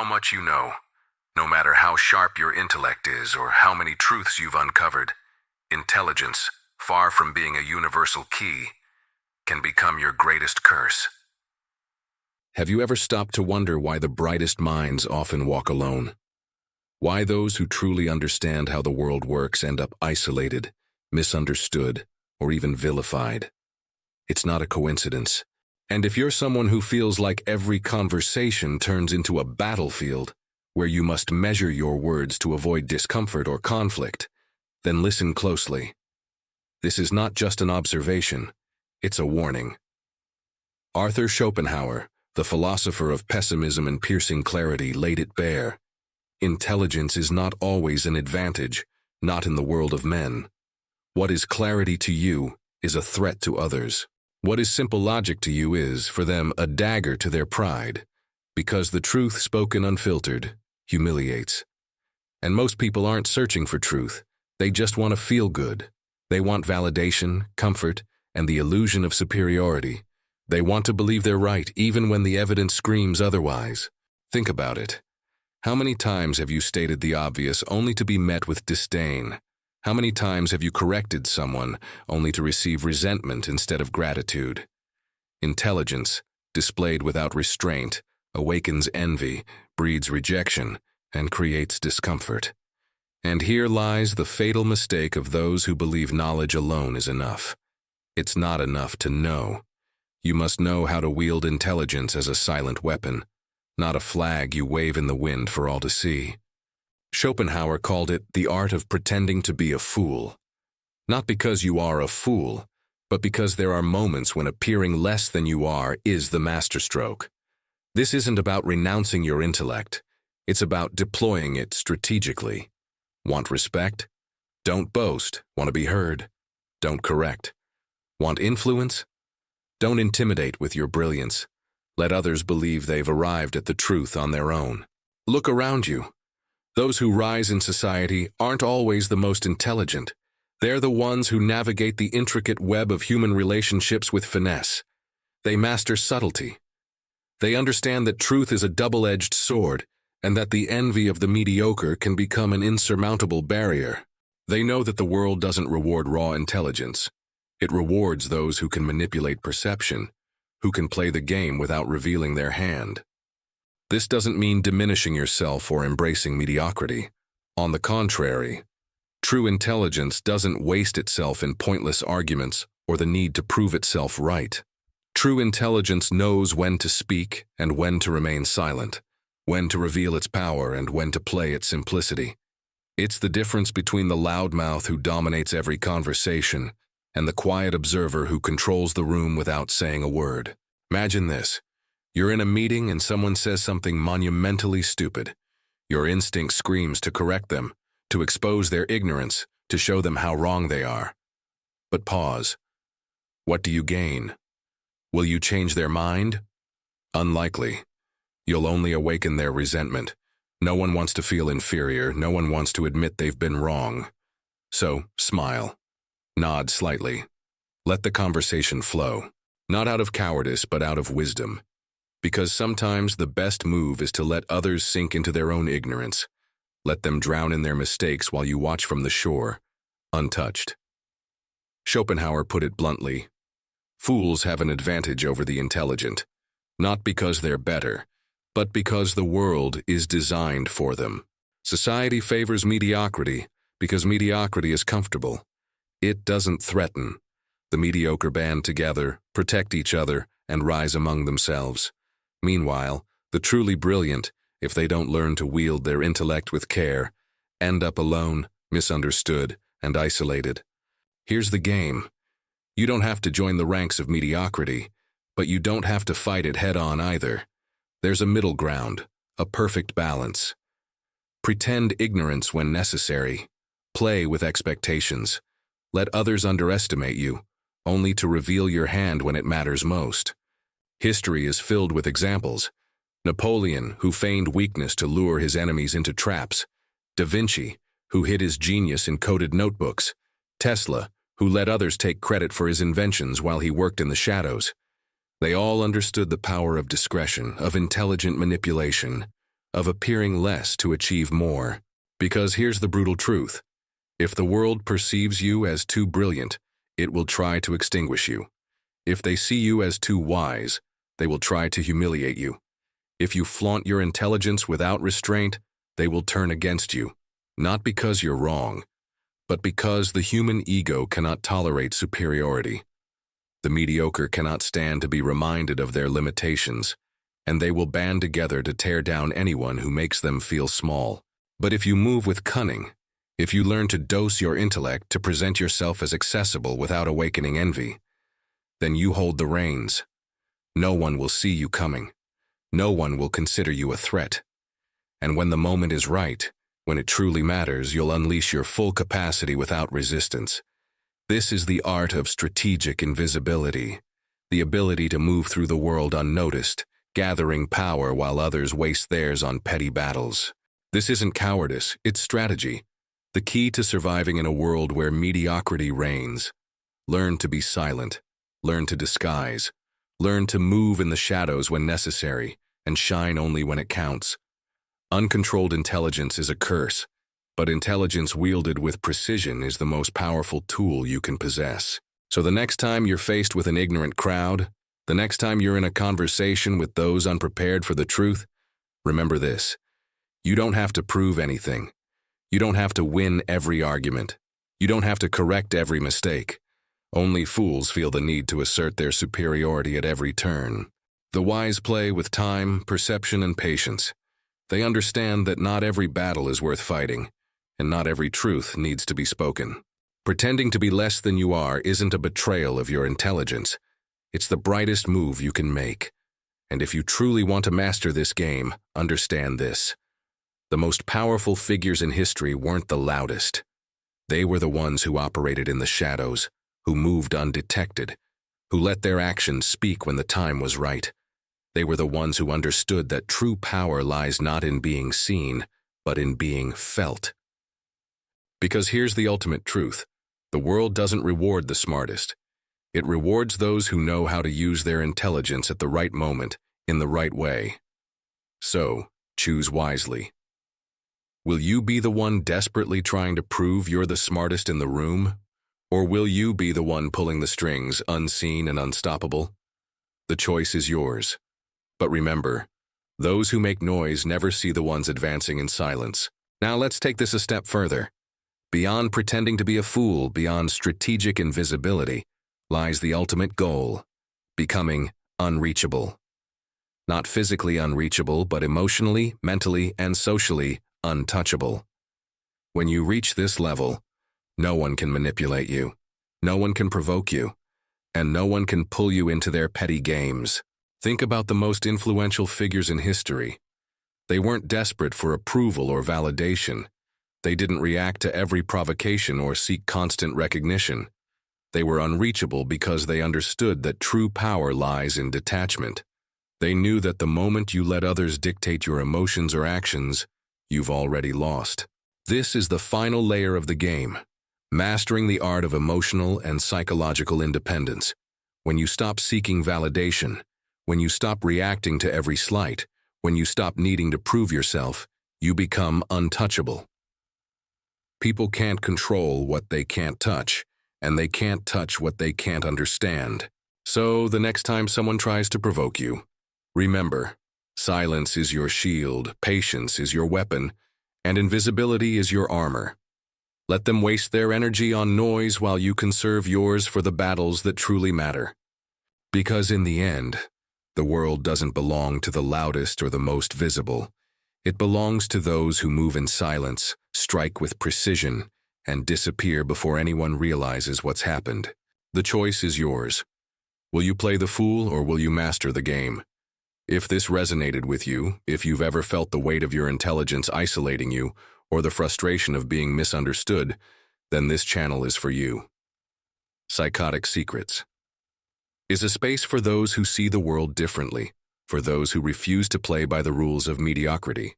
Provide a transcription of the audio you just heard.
much you know, no matter how sharp your intellect is or how many truths you've uncovered, intelligence, far from being a universal key, can become your greatest curse. Have you ever stopped to wonder why the brightest minds often walk alone? Why those who truly understand how the world works end up isolated, misunderstood, or even vilified? It's not a coincidence. And if you're someone who feels like every conversation turns into a battlefield, where you must measure your words to avoid discomfort or conflict, then listen closely. This is not just an observation, it's a warning. Arthur Schopenhauer, the philosopher of pessimism and piercing clarity, laid it bare. Intelligence is not always an advantage, not in the world of men. What is clarity to you is a threat to others. What is simple logic to you is, for them, a dagger to their pride, because the truth spoken unfiltered humiliates. And most people aren't searching for truth, they just want to feel good. They want validation, comfort, and the illusion of superiority. They want to believe they're right, even when the evidence screams otherwise. Think about it. How many times have you stated the obvious only to be met with disdain? How many times have you corrected someone only to receive resentment instead of gratitude? Intelligence, displayed without restraint, awakens envy, breeds rejection, and creates discomfort. And here lies the fatal mistake of those who believe knowledge alone is enough. It's not enough to know. You must know how to wield intelligence as a silent weapon, not a flag you wave in the wind for all to see. Schopenhauer called it the art of pretending to be a fool. Not because you are a fool, but because there are moments when appearing less than you are is the masterstroke. This isn't about renouncing your intellect. It's about deploying it strategically. Want respect? Don't boast. Want to be heard? Don't correct. Want influence? Don't intimidate with your brilliance. Let others believe they've arrived at the truth on their own. Look around you. Those who rise in society aren't always the most intelligent. They're the ones who navigate the intricate web of human relationships with finesse. They master subtlety. They understand that truth is a double-edged sword, and that the envy of the mediocre can become an insurmountable barrier. They know that the world doesn't reward raw intelligence. It rewards those who can manipulate perception, who can play the game without revealing their hand. This doesn't mean diminishing yourself or embracing mediocrity. On the contrary, true intelligence doesn't waste itself in pointless arguments or the need to prove itself right. True intelligence knows when to speak and when to remain silent, when to reveal its power and when to play its simplicity. It's the difference between the loudmouth who dominates every conversation and the quiet observer who controls the room without saying a word. Imagine this. You're in a meeting and someone says something monumentally stupid. Your instinct screams to correct them, to expose their ignorance, to show them how wrong they are. But pause. What do you gain? Will you change their mind? Unlikely. You'll only awaken their resentment. No one wants to feel inferior. No one wants to admit they've been wrong. So, smile. Nod slightly. Let the conversation flow. Not out of cowardice, but out of wisdom. Because sometimes the best move is to let others sink into their own ignorance. Let them drown in their mistakes while you watch from the shore, untouched. Schopenhauer put it bluntly. Fools have an advantage over the intelligent, not because they're better, but because the world is designed for them. Society favors mediocrity because mediocrity is comfortable. It doesn't threaten. The mediocre band together, protect each other, and rise among themselves. Meanwhile, the truly brilliant, if they don't learn to wield their intellect with care, end up alone, misunderstood, and isolated. Here's the game. You don't have to join the ranks of mediocrity, but you don't have to fight it head-on either. There's a middle ground, a perfect balance. Pretend ignorance when necessary. Play with expectations. Let others underestimate you, only to reveal your hand when it matters most. History is filled with examples. Napoleon, who feigned weakness to lure his enemies into traps. Da Vinci, who hid his genius in coded notebooks. Tesla, who let others take credit for his inventions while he worked in the shadows. They all understood the power of discretion, of intelligent manipulation. of appearing less to achieve more. Because here's the brutal truth. If the world perceives you as too brilliant, it will try to extinguish you. If they see you as too wise, they will try to humiliate you. If you flaunt your intelligence without restraint, they will turn against you, not because you're wrong, but because the human ego cannot tolerate superiority. The mediocre cannot stand to be reminded of their limitations, and they will band together to tear down anyone who makes them feel small. But if you move with cunning, if you learn to dose your intellect to present yourself as accessible without awakening envy, then you hold the reins. No one will see you coming. No one will consider you a threat. And when the moment is right, when it truly matters, you'll unleash your full capacity without resistance. This is the art of strategic invisibility, the ability to move through the world unnoticed, gathering power while others waste theirs on petty battles. This isn't cowardice, it's strategy, the key to surviving in a world where mediocrity reigns. Learn to be silent, learn to disguise, learn to move in the shadows when necessary, and shine only when it counts. Uncontrolled intelligence is a curse, but intelligence wielded with precision is the most powerful tool you can possess. So the next time you're faced with an ignorant crowd, the next time you're in a conversation with those unprepared for the truth, remember this. You don't have to prove anything. You don't have to win every argument. You don't have to correct every mistake. Only fools feel the need to assert their superiority at every turn. The wise play with time, perception, and patience. They understand that not every battle is worth fighting, and not every truth needs to be spoken. Pretending to be less than you are isn't a betrayal of your intelligence. It's the brightest move you can make. And if you truly want to master this game, understand this. The most powerful figures in history weren't the loudest. They were the ones who operated in the shadows, who moved undetected, who let their actions speak when the time was right. They were the ones who understood that true power lies not in being seen, but in being felt. Because here's the ultimate truth. The world doesn't reward the smartest. It rewards those who know how to use their intelligence at the right moment, in the right way. So, choose wisely. Will you be the one desperately trying to prove you're the smartest in the room? Or will you be the one pulling the strings, unseen and unstoppable? The choice is yours. But remember, those who make noise never see the ones advancing in silence. Now let's take this a step further. Beyond pretending to be a fool, beyond strategic invisibility, lies the ultimate goal, becoming unreachable. Not physically unreachable, but emotionally, mentally, and socially untouchable. When you reach this level, no one can manipulate you, no one can provoke you, and no one can pull you into their petty games. Think about the most influential figures in history. They weren't desperate for approval or validation. They didn't react to every provocation or seek constant recognition. They were unreachable because they understood that true power lies in detachment. They knew that the moment you let others dictate your emotions or actions, you've already lost. This is the final layer of the game, mastering the art of emotional and psychological independence. When you stop seeking validation, when you stop reacting to every slight, when you stop needing to prove yourself, you become untouchable. People can't control what they can't touch, and they can't touch what they can't understand. So the next time someone tries to provoke you, remember, silence is your shield, patience is your weapon, and invisibility is your armor. Let them waste their energy on noise while you conserve yours for the battles that truly matter. Because in the end, the world doesn't belong to the loudest or the most visible. It belongs to those who move in silence, strike with precision, and disappear before anyone realizes what's happened. The choice is yours. Will you play the fool or will you master the game? If this resonated with you, if you've ever felt the weight of your intelligence isolating you, or the frustration of being misunderstood, then this channel is for you. Psychotic Secrets is a space for those who see the world differently, for those who refuse to play by the rules of mediocrity.